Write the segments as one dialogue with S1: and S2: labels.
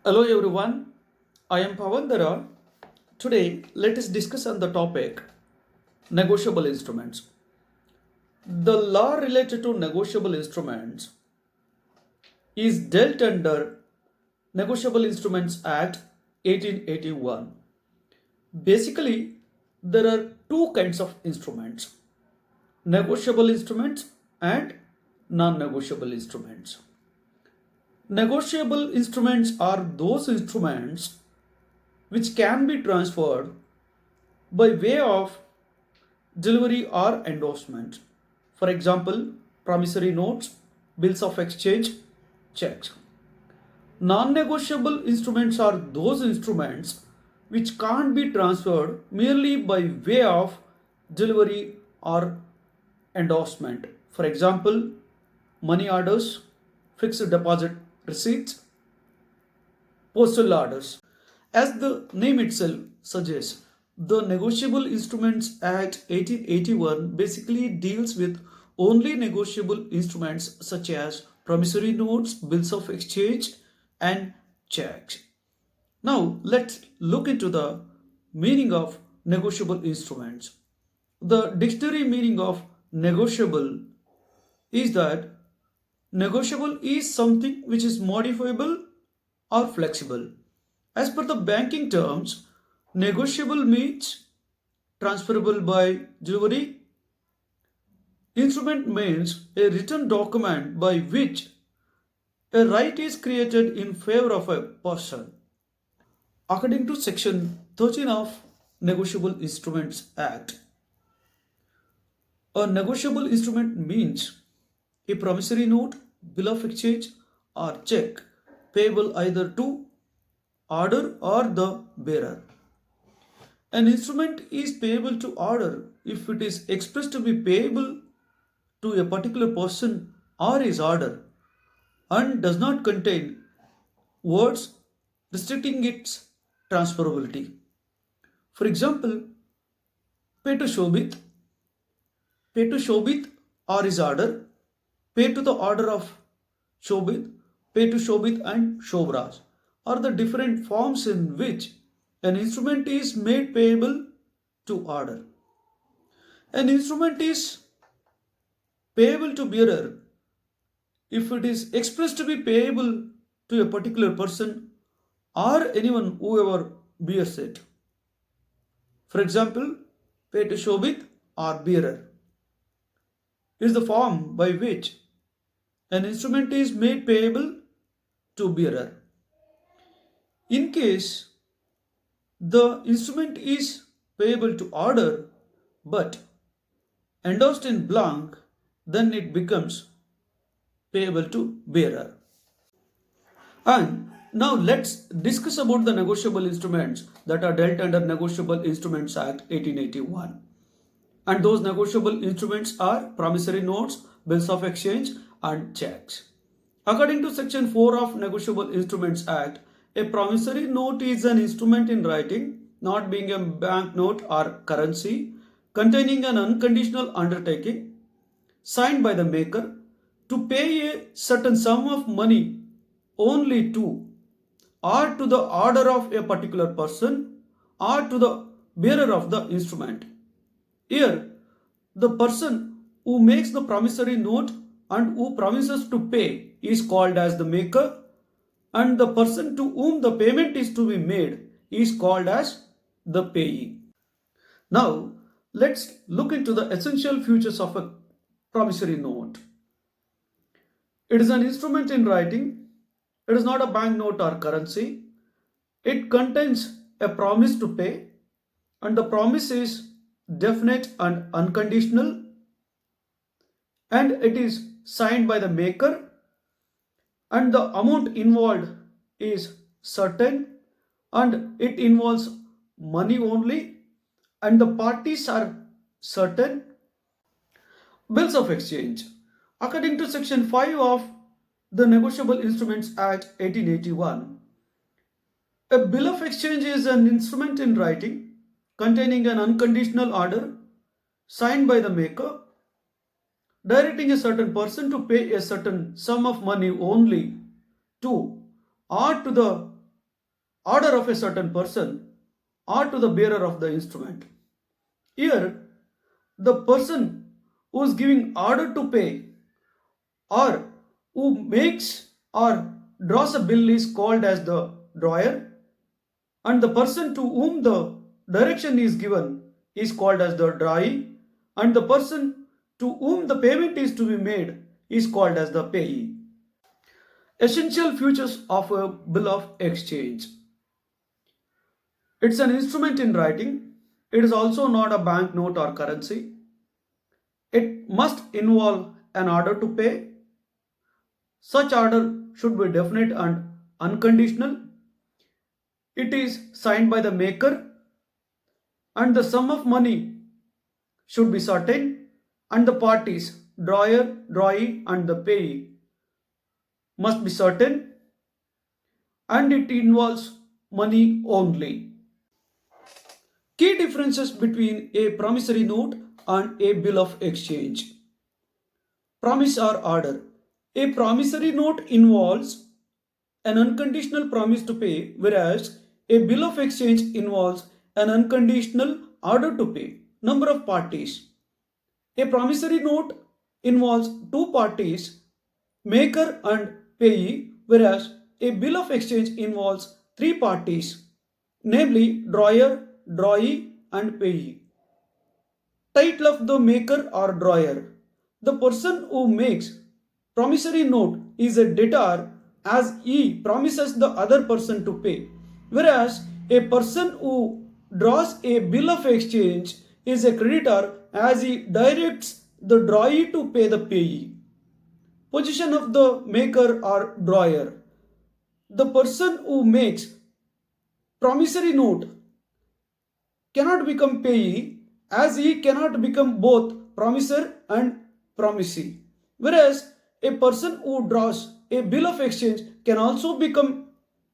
S1: Hello everyone, I am Pavandara. Today, let us discuss on the topic negotiable instruments. The law related to negotiable instruments is dealt under Negotiable Instruments Act 1881. Basically, there are two kinds of instruments: negotiable instruments and non-negotiable instruments. Negotiable instruments are those instruments which can be transferred by way of delivery or endorsement. For example, promissory notes, bills of exchange, checks. Non negotiable instruments are those instruments which can't be transferred merely by way of delivery or endorsement. For example, money orders, fixed deposit receipts, postal orders. As the name itself suggests, the Negotiable Instruments Act 1881 basically deals with only negotiable instruments such as promissory notes, bills of exchange, and checks. Now, let's look into the meaning of negotiable instruments. The dictionary meaning of negotiable is that negotiable is something which is modifiable or flexible. As per the banking terms, negotiable means transferable by delivery. Instrument means a written document by which a right is created in favor of a person. According to section 13 of Negotiable Instruments Act, a negotiable instrument means a promissory note, bill of exchange, or check payable either to order or the bearer. An instrument is payable to order if it is expressed to be payable to a particular person or his order and does not contain words restricting its transferability. For example, pay to Shobit, pay to Shobit or his order, pay to the order of Shobit, pay to Shobit and Shobras are the different forms in which an instrument is made payable to order. An instrument is payable to bearer if it is expressed to be payable to a particular person or anyone whoever bears it. For example, pay to Shobit or bearer is the form by which an instrument is made payable to bearer. In case the instrument is payable to order but endorsed in blank, then it becomes payable to bearer. And now let's discuss about the negotiable instruments that are dealt under Negotiable Instruments Act 1881. And those negotiable instruments are promissory notes, bills of exchange, and checks. According to Section 4 of Negotiable Instruments Act, a promissory note is an instrument in writing, not being a banknote or currency, containing an unconditional undertaking signed by the maker to pay a certain sum of money only to or to the order of a particular person or to the bearer of the instrument. Here, the person who makes the promissory note and who promises to pay is called as the maker, and the person to whom the payment is to be made is called as the payee. Now, let's look into the essential features of a promissory note. It is an instrument in writing. It is not a banknote or currency. It contains a promise to pay, and the promise is definite and unconditional, and it is signed by the maker, and the amount involved is certain, and it involves money only, and the parties are certain. Bills of exchange. According to Section 5 of the Negotiable Instruments Act 1881, a bill of exchange is an instrument in writing containing an unconditional order signed by the maker directing a certain person to pay a certain sum of money only to or to the order of a certain person or to the bearer of the instrument. Here, the person who is giving order to pay or who makes or draws a bill is called as the drawer, and the person to whom the direction is given is called as the drawee, and the person to whom the payment is to be made is called as the payee. Essential features of a bill of exchange. It's an instrument in writing. It is also not a banknote or currency. It must involve an order to pay. Such order should be definite and unconditional. It is signed by the maker, and the sum of money should be certain, and the parties, drawer, drawee, and the payee, must be certain, and it involves money only. Key differences between a promissory note and a bill of exchange. Promise or order. A promissory note involves an unconditional promise to pay, whereas a bill of exchange involves an unconditional order to pay. Number of parties. A promissory note involves two parties, maker and payee, whereas a bill of exchange involves three parties, namely drawer, drawee, and payee. Title of the maker or drawer. The person who makes promissory note is a debtor as he promises the other person to pay, whereas a person who draws a bill of exchange is a creditor as he directs the drawee to pay the payee. Position of the maker or drawer. The person who makes promissory note cannot become payee as he cannot become both promisor and promisee, whereas a person who draws a bill of exchange can also become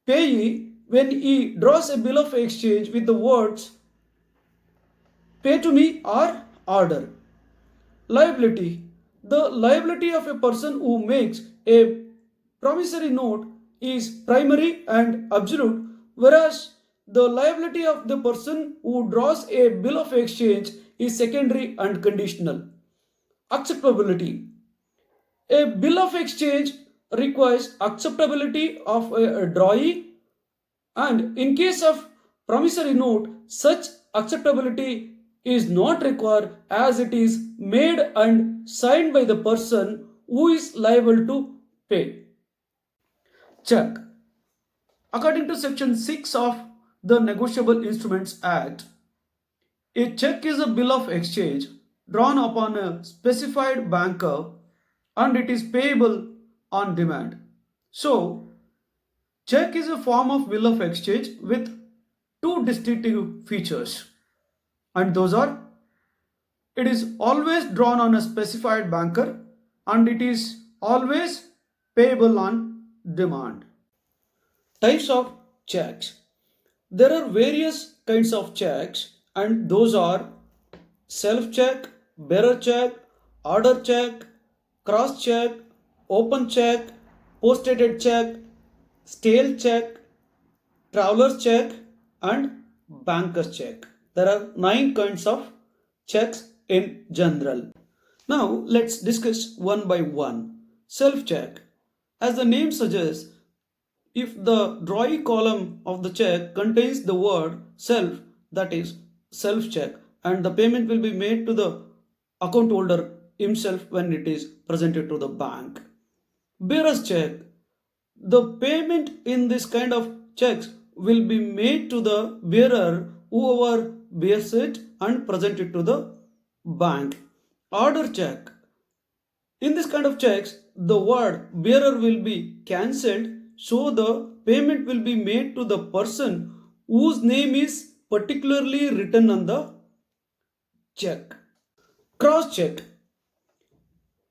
S1: payee when he draws a bill of exchange with the words pay to me or order. Liability. The liability of a person who makes a promissory note is primary and absolute, whereas the liability of the person who draws a bill of exchange is secondary and conditional. Acceptability. A bill of exchange requires acceptability of a drawee, and in case of promissory note, such acceptability is not required as it is made and signed by the person who is liable to pay. Check. According to section 6 of the Negotiable Instruments Act, a check is a bill of exchange drawn upon a specified banker and it is payable on demand. So, check is a form of bill of exchange with two distinctive features, and those are it is always drawn on a specified banker and it is always payable on demand. Types of checks. There are various kinds of checks, and those are self check, bearer check, order check, cross check, open check, post-dated check, stale check, traveler's check, and banker's check. There are 9 kinds of checks in general. Now let's discuss one by one. Self check. As the name suggests, if the drawing column of the check contains the word self, that is self check, and the payment will be made to the account holder himself when it is presented to the bank. Bearer's check. The payment in this kind of checks will be made to the bearer, whoever bears it, and present it to the bank. Order check. In this kind of checks, the word bearer will be cancelled, so the payment will be made to the person whose name is particularly written on the check. Cross check.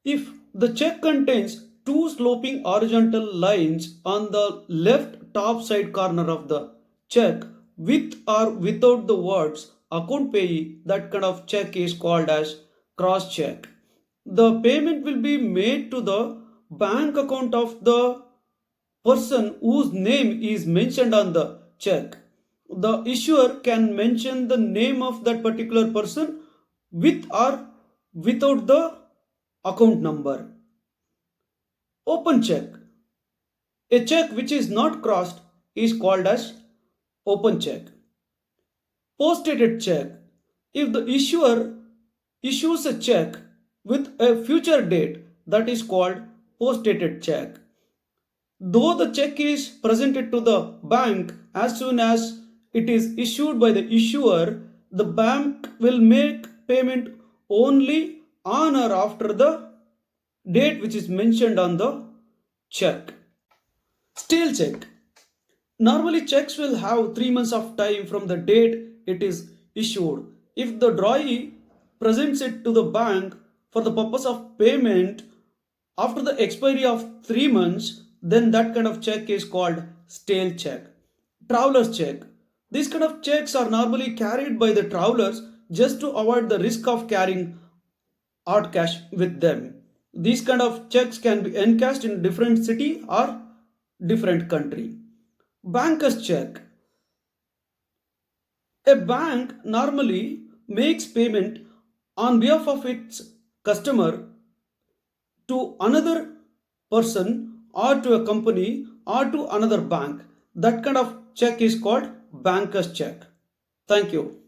S1: If the check contains two sloping horizontal lines on the left top side corner of the check with or without the words account payee, that kind of check is called as cross check. The payment will be made to the bank account of the person whose name is mentioned on the check. The issuer can mention the name of that particular person with or without the account number. Open check. A check which is not crossed is called as open check. Post-dated check. If the issuer issues a check with a future date, that is called post-dated check. Though the check is presented to the bank as soon as it is issued by the issuer, the bank will make payment only on or after the date which is mentioned on the check. Stale check. Normally, checks will have 3 months of time from the date it is issued. If the drawee presents it to the bank for the purpose of payment after the expiry of 3 months, then that kind of check is called stale check. Traveler's check. These kind of checks are normally carried by the travelers just to avoid the risk of carrying hard cash with them. These kind of checks can be encashed in different city or different country. Banker's check. A bank normally makes payment on behalf of its customer to another person or to a company or to another bank. That kind of check is called banker's check. Thank you.